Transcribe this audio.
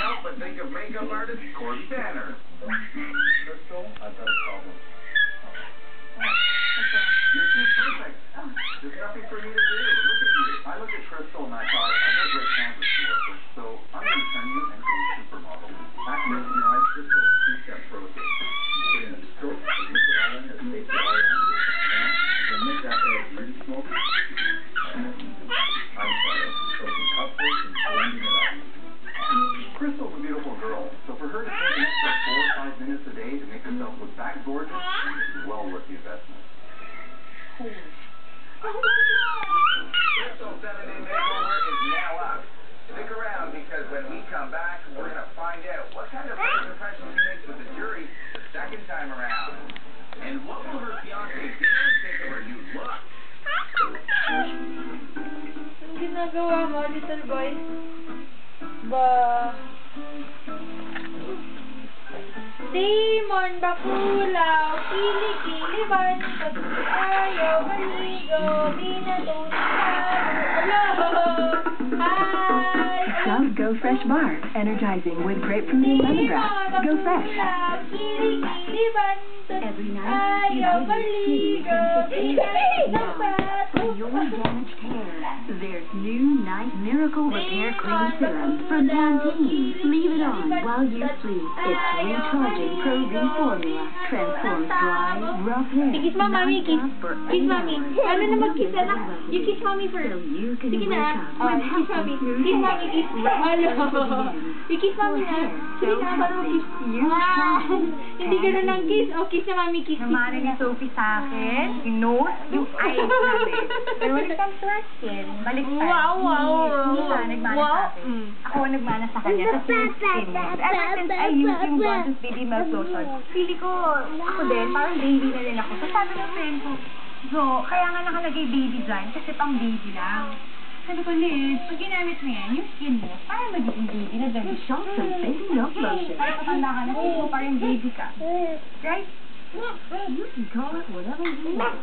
help but think of makeup artist Corey Banner. Crystal, I've got a problem. You're too perfect. There's nothing for me to do. Look at you. I look at Crystal and I thought, I've got great canvas to work with, so I'm going to turn you into a supermodel. Actually, you know, it's just a two-step process. You put in a stroke, you put it on, and take the eye on, and make that edge really smoky. I'm sorry, soaking cupcakes and blending it up. Crystal's a beautiful girl, so for her to take an extra 4 or 5 minutes a day to make herself look that gorgeous is well worth the investment. Crystal 7-Day Makeover is now up. Stick around because when we come back, we're going to find out what kind of first impression she makes with the jury the second time around. And what will her fiancé Darren think of her new look? Ang ginagawa mo, little boy? Ba... Demon, bakulaw, kilikiliban, pag ayaw, maligo, binatulog, hi! Some Go Fresh Bar, energizing with grapefruit and lemongrass. Go Fresh. Every night, you give your skin for your damaged hair. There's new Night Miracle Repair Cream Serum from Pantene. Leave it on while you sleep. Its recharging Pro V formula transforms dry, rough hair. Kiss mo, Mami, kiss. Kiss, Mami. Ano na mag-kiss, anak? You kiss, Mami, first. So you can Sige wake na. up with Kiss, Mami. healthy new Kiss, Mami, hair. kiss. Ano? You kiss, Mami, na. Sige na, para mag-kiss. Hindi ganun ang kiss. O, kiss na, Mami, kiss. Namari ni Sophie sa akin, yung nose, yung eyes namin. Pero when it comes to our skin, baliktad. Wow, wow. Hindi siya nagmana sa akin. Ako ang nagmana sa kanya. Tapos yung skin niya. Ever since I used yung Bronzes Baby Milk Lotion, pili ko, ako din, parang baby na rin ako. So sabi ng friend ko, so, kaya nga nakalagay baby dyan, kasi pang baby lang. Sabi ko, Liz, pag ginamit mo yan, yung skin mo, parang magiging baby na dyan. Shots of Baby Milk Lotion. Parang patanda ka na, skin mo parang baby ka. Right? You can call it whatever you want.